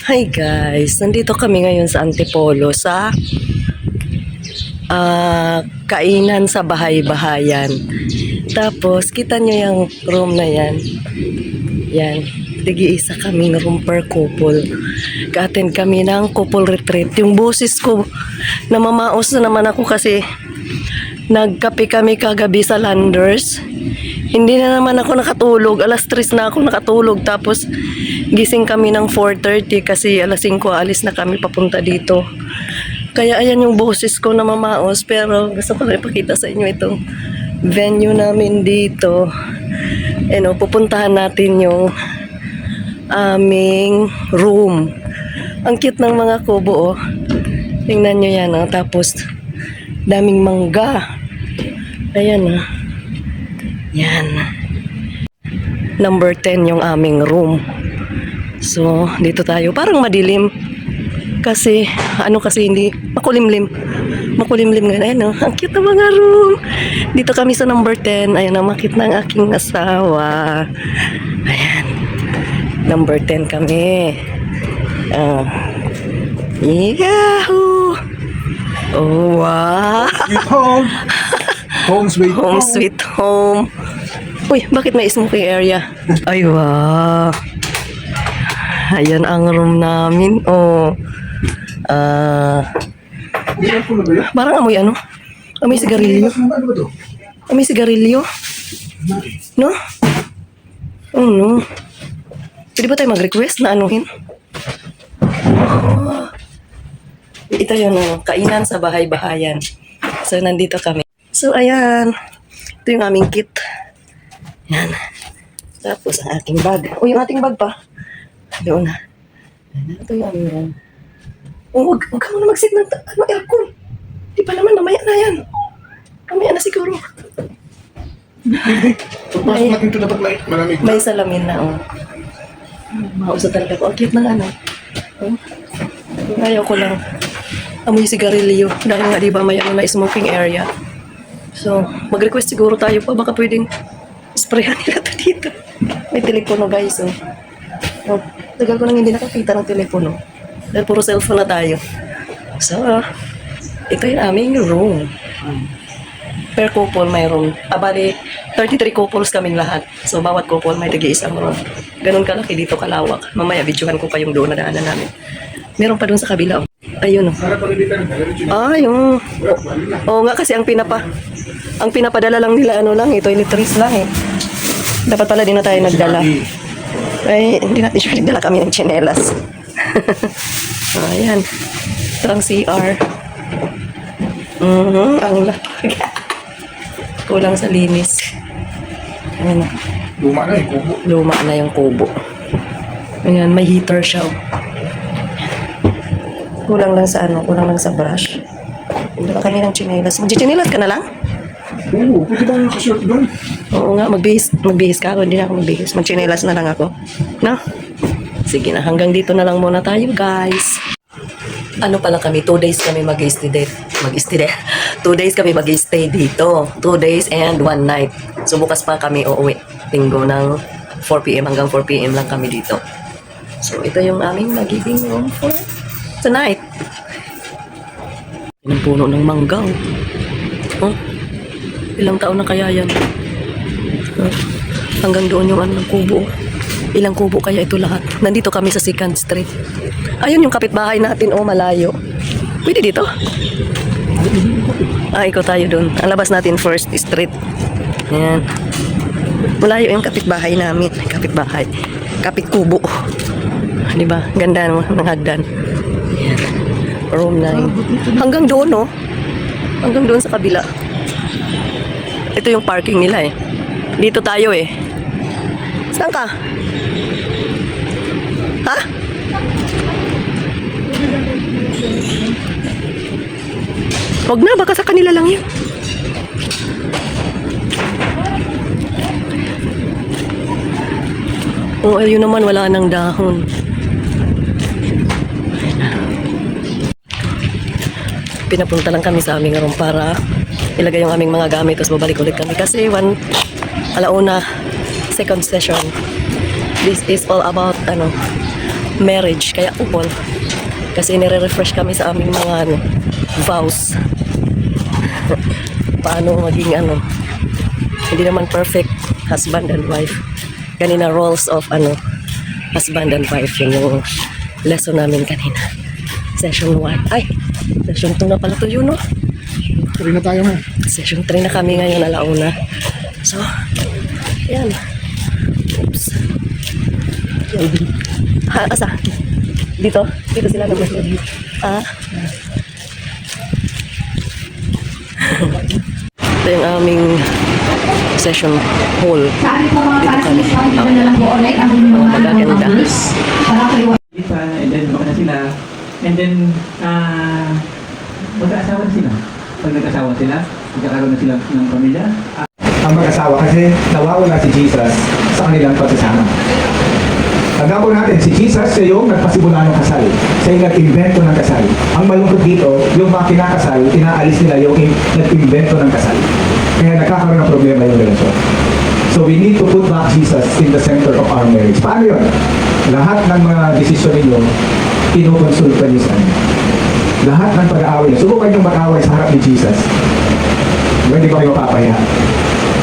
Hi guys, nandito kami ngayon sa Antipolo sa kainan sa bahay-bahayan. Tapos kita nyo yung room na yan. Yan, tigi-isa kami room per couple. Ka-attend kami ng couple retreat. Yung boses ko, namamaos na naman ako kasi nagkape kami kagabi sa Landers. Hindi na naman ako nakatulog. Alas 3 na ako nakatulog. Tapos gising kami ng 4:30 kasi alas 5 alis na kami papunta dito. Kaya ayan yung boses ko na mamaos. Pero gusto ko lang ipakita sa inyo itong venue namin dito. Pupuntahan natin yung aming room. Ang cute ng mga kubo, oh. Tingnan nyo yan, oh. Tapos daming mangga. Ayan, oh. Yan. Number 10 yung aming room. So, dito tayo. Parang madilim. Kasi hindi, makulimlim. Makulimlim nga. Ayan, oh. Ang cute ng mga room. Dito kami sa number 10. Ayan, namakit ng aking asawa. Ayan. Number 10 kami. Yahoo! Oh, wow! Sweet home. Home sweet home. Home sweet home. Uy, bakit may smoking area? Ay, wow. Ayan ang room namin. Oh. Parang amoy ano? Amoy sigarilyo. Ano ba to? Amoy sigarilyo. No? Oh, no. Pwede ba tayo mag-request na anuhin? Oh. Ito yun, kainan sa bahay-bahayan. So, nandito kami. So, ayan. Ito yung aming kit. Yan. Tapos, ang ating bag. O, yung ating bag pa. Doon na. Ito yung aming room. Huwag ka muna mag-sit ng aircon. Di pa naman, mamaya na yan. Mamaya na siguro. Pagpasok natin ito dapat malamig. May salamin na, oh. Mauso talaga ko. Ang cute ng ano. Oh. Ayaw ko lang. Amoy sigarilyo. Dahil nga, di ba, may ano na smoking area. So, mag-request siguro tayo pa. Baka pwedeng sprayan nila ito dito. May telepono, guys. Oh, tagal ko nang hindi nakakita ng telepono. Dahil puro cellphone na tayo. So, ito yung aming room. Per couple may room. Bali, 33 couples kaming lahat. So, bawat couple may tagi-isang room. Ganun kalaki dito, kalawak. Mamaya, videohan ko pa yung doon na daanan namin. Meron pa doon sa kabila. Oh. Ayun, oh. Yung... Oo nga, kasi ang pinapadala lang nila, toiletries lang eh. Dapat pala din na tayo nagdala. Ay, hindi natin sure nagdala kami ng tsinelas. Ayan. Ito ang CR. Ang lapag. Kulang sa linis. Ayan na. Luma na yung kubo. Luma na yung kubo. Ayan, may heater siya. Oh. Kulang lang sa brush. Hindi ka kami ng tsinelas. Mag-tsinelas ka na lang? Oo, pwede ba nakashort doon? Oo nga, magbihis ka ako. Hindi na ako magbihis. Mag-tsinelas na lang ako. No? Sige na, hanggang dito na lang muna tayo, guys. Ano pala kami, 2 days kami mag-stay 2 days kami mag-stay dito. 2 days and 1 night. So bukas pa kami uuwi. Linggo ng 4 PM hanggang 4 PM lang kami dito. So ito yung aming magiging room for tonight. Yung puno ng mangga. Oh. Ilang taon na kaya yan? Hanggang doon yung ng kubo. Ilang kubo kaya ito lahat? Nandito kami sa 2nd Street. Ayun yung kapitbahay natin, malayo. Pwede dito? Ikaw tayo doon. Ang labas natin 1st Street. Ayan. Malayo yung kapitbahay namin. Kapitbahay. Kapit kubo. Diba? Ganda ng hagdan. Ayan. Room 9. Hanggang doon, no? Hanggang doon sa kabila. Ito yung parking nila eh. Dito tayo eh. Saan ka? Ha? Huwag na, baka sa kanila lang yun. Oh, ayun naman, wala nang dahon. Pinapunta lang kami sa aming room para ilagay yung aming mga gamit, tapos babalik ulit kami kasi alauna 2nd session. This is all about marriage. Kaya upol. Kasi nire-refresh kami sa aming mga vows. Paano maging hindi naman perfect husband and wife. Kanina roles of husband and wife. Yun yung lesson namin kanina. Session 1. Ay, session 2 na pala to yun, no? Tuloy na tayo nga. Session 3 na kami ngayon, alauna. So, yan. Oops. Asa? Dito? Dito sila naman. Ito yung aming session hall. Dito kami. Magaganda. Isa, and then baka na sila. And then, mag-aasawa na sila. Pag nag-asawa sila, magkakaroon na sila ng pamilya. Ang mag-asawa kasi nawawala si Jesus sa kanilang pagsasama. Tanda po natin, si Jesus siya yung nagpasimula ng kasal. Siya yung nag-invento ng kasal. Ang malungkot dito, yung mga kinakasal, inaalis nila yung nag-invento ng kasal. Kaya nagkakaroon ng problema yung relasyon. So we need to put back Jesus in the center of our marriage. Paano yun? Lahat ng mga desisyon ninyo, kinukonsulta niyo sa kanya. Lahat ng pag-aaway niyo. Subukan niyong mag-aaway sa harap ni Jesus. Hindi ko kayo mapapahiya.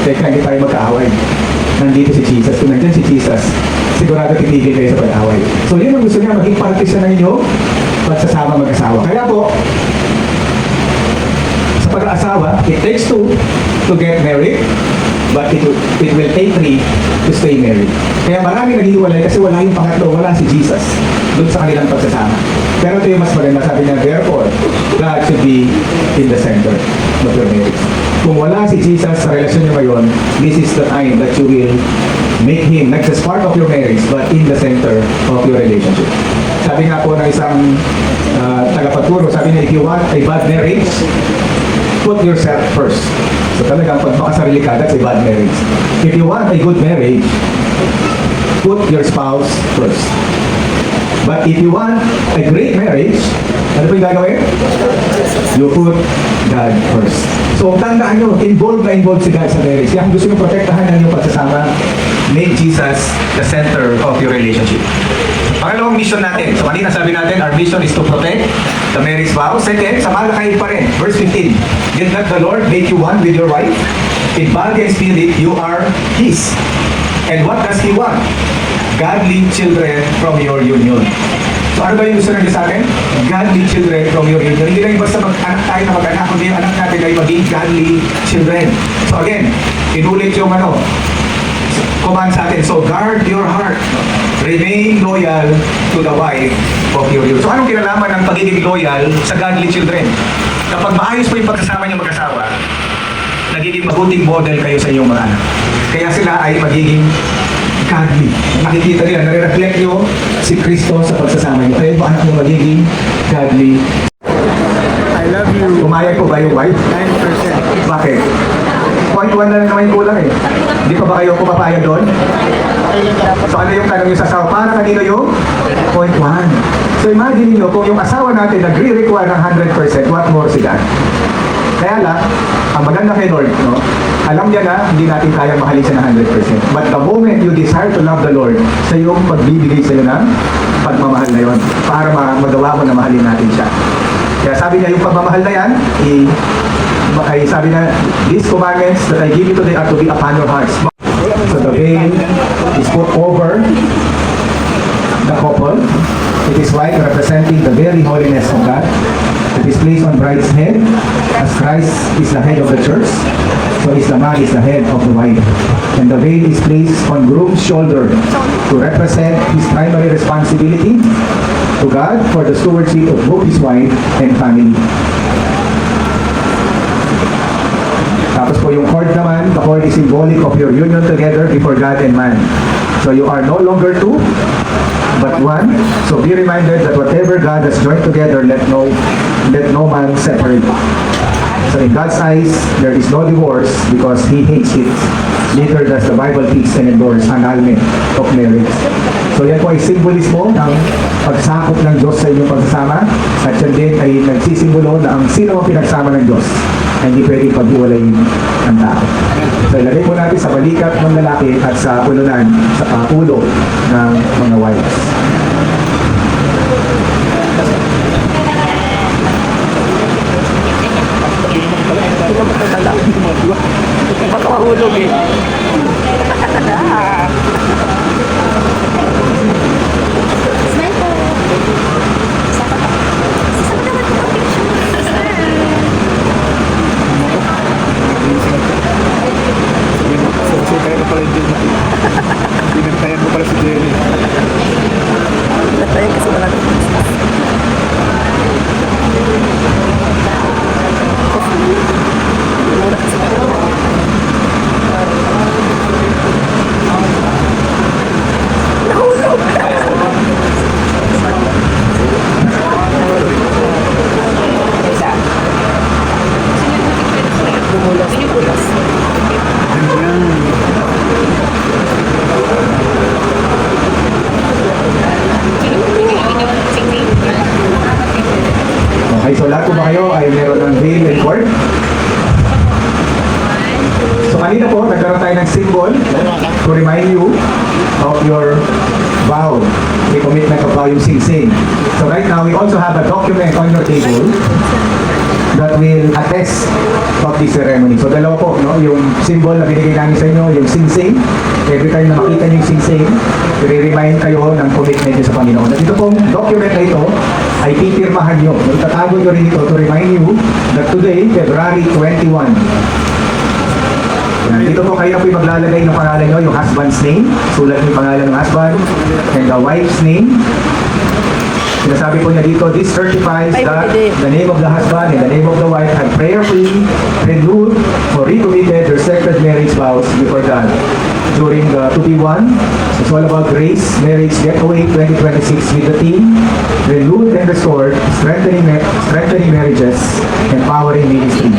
Teka, hindi tayo magkaaway. Nandito si Jesus. Kung nandiyan si Jesus, sigurado titigil kayo sa pag-aaway. So yun ang gusto niya, maging parte siya ng inyo pagsasama mag-asawa. Kaya po, sa pag-aasawa, it takes two to get married, but it will take three to stay married. Kaya marami naghihiwalay kasi wala yung pangatlo, wala si Jesus doon sa kanilang pagsasama. Pero ito yung mas maganda, sabi niya, therefore, God should be in the center of your marriage. Kung wala si Jesus sa relasyon niyo ngayon, this is the time that you will make Him not just part of your marriage, but in the center of your relationship. Sabi nga po ng isang tagapagturo, sabi niya, if you want a bad marriage, put yourself first. So talagang pag makasarili ka, that's a bad marriage. If you want a good marriage, put your spouse first. But if you want a great marriage, ano po yung gagawin? You put God first. So tandaan nyo, involved si God sa marriage. Kaya kung gusto nyo protektahan ng inyong pagsasama, make Jesus the center of your relationship. Pangalawang mission natin. So kanina sabi natin, our mission is to protect the marriage vow. Second, sa malakayin pa rin. Verse 15, did not the Lord make you one with your wife? In body and spirit, you are His. And what does He want? Godly children from your union. So ano ba yung gusto natin sa atin? Godly children from your union. Hindi lang basta mag-anak tayo na mag-anak, kundi yung anak natin ay maging godly children. So again, inulit yung command sa atin. So guard your heart. Remain loyal to the wife of your union. So anong kinalaman ng pagiging loyal sa godly children? Kapag maayos po yung pagkasama niyo mag-asawa, nagiging mabuting model kayo sa inyong mga anak. Kaya sila ay magiging godly. Nakikita nila, nare-reflect nyo si Kristo sa pagsasama nyo. Kaya ba anak nyo magiging godly? I love you. Umayag po ba yung wife? 9%. Bakit? 0.1 na lang naman yung kulang eh. Hindi pa ba kayo pumapayag doon? So ano yung tanong yung sa asawa? Para kanino yung 0.1? So imagine nyo, kung yung asawa natin nagre-require ng 100%, what more si God? Kaya lang, ang maganda kay Lord, no? Alam niya na hindi natin kaya mahalin siya ng 100%. But the moment you desire to love the Lord, siya yung magbibigay sa'yo ng pagmamahal na yon para magawa mo na mahalin natin siya. Kaya sabi niya, yung pagmamahal na yan, ay sabi na, these commandments that I give you today are to be upon your hearts. So the veil is put over the couple. It is white, representing the very holiness of God. It is placed on bride's head, as Christ is the head of the church. So Islam is the head of the wife. And the veil is placed on groom's shoulder to represent his primary responsibility to God for the stewardship of both his wife and family. Tapos po yung cord naman, the cord is symbolic of your union together before God and man. So you are no longer two, but one. So be reminded that whatever God has joined together, let no man separate. So in God's eyes, there is no divorce because He hates it. Neither does the Bible teach and endorse annulment of marriage. So yan po ay simbolismo ng pagsakop ng Diyos sa inyong pagsasama. At yan din ay nagsisimbolo na ang sino ang pinagsama ng Diyos ay hindi pwedeng pag-iwalayin ang tao. So ilagay po natin sa balikat ng lalaki at sa ulunan, sa ulo ng mga wives. tayo ng symbol to remind you of your vow. May commitment of vow yung sing-sing. So right now, we also have a document on your table that will attest of this ceremony. So dalawa po, no? Yung symbol na binigay namin sa inyo, yung sing-sing. Every time na makita niyo yung sing-sing, i-remind kayo ng commitment niyo sa Panginoon. At ito pong document na ito ay pipirmahan niyo. Itatago niyo rin ito to remind you that today, February 21, yan. Dito po kayo na po yung maglalagay ng pangalan nyo, yung husband's name. Sulat niyo yung pangalan ng husband and the wife's name. Sinasabi po niya dito, this certifies that the name of the husband and the name of the wife have prayerfully renewed or recommitted their sacred marriage vows before God during the 2B1. It's all about Grace Marriage Getaway 2026 with the team, renewed and restored, strengthening marriages, empowering ministry.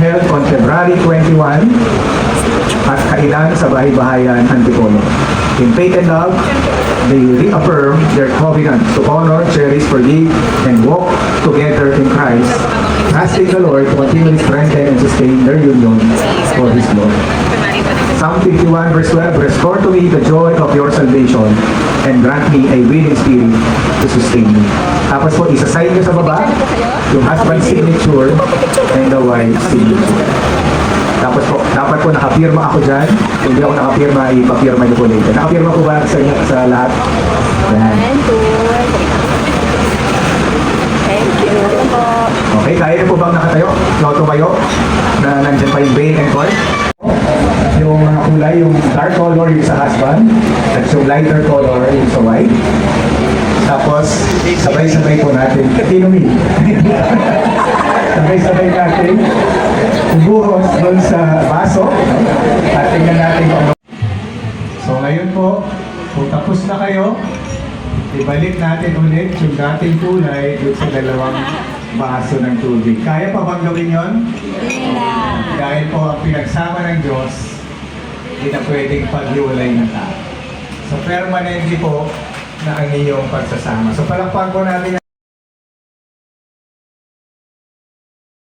Held on February 21 at Kailan sa Bahay-Bahayan, Antipolo. In faith and love, they reaffirm their covenant to honor, cherish, forgive, and walk together in Christ, asking the Lord to continually strengthen and sustain their union for His glory. Psalm 51 verse 12, restore to me the joy of your salvation and grant me a willing spirit to sustain me. Tapos po, isa-sign nyo sa baba yung husband's signature and the wife's signature. Tapos po, dapat po nakapirma ako dyan. Kung hindi ako nakapirma, ipapirma niyo po later. Nakapirma po ba sa inyo sa lahat? Yan. Thank you. Okay, kaya niyo po bang nakatayo? Tumayo? Na nandyan pa yung veil and cord? Yung mga kulay, yung dark color yung sa husband, at yung lighter color yung sa wife. Tapos, sabay-sabay po natin. Tinumi. Sabay-sabay natin. Ubuhos doon sa baso. At tingnan natin kung ano. So ngayon po, kung tapos na kayo, ibalik natin ulit yung dating kulay doon sa dalawang baso ng tubig. Kaya pa bang gawin yon? Dahil po ang pinagsama ng Diyos, hindi na pwedeng paghiwalay ng tao. So permanently po na ang inyong pagsasama. So palakpan po natin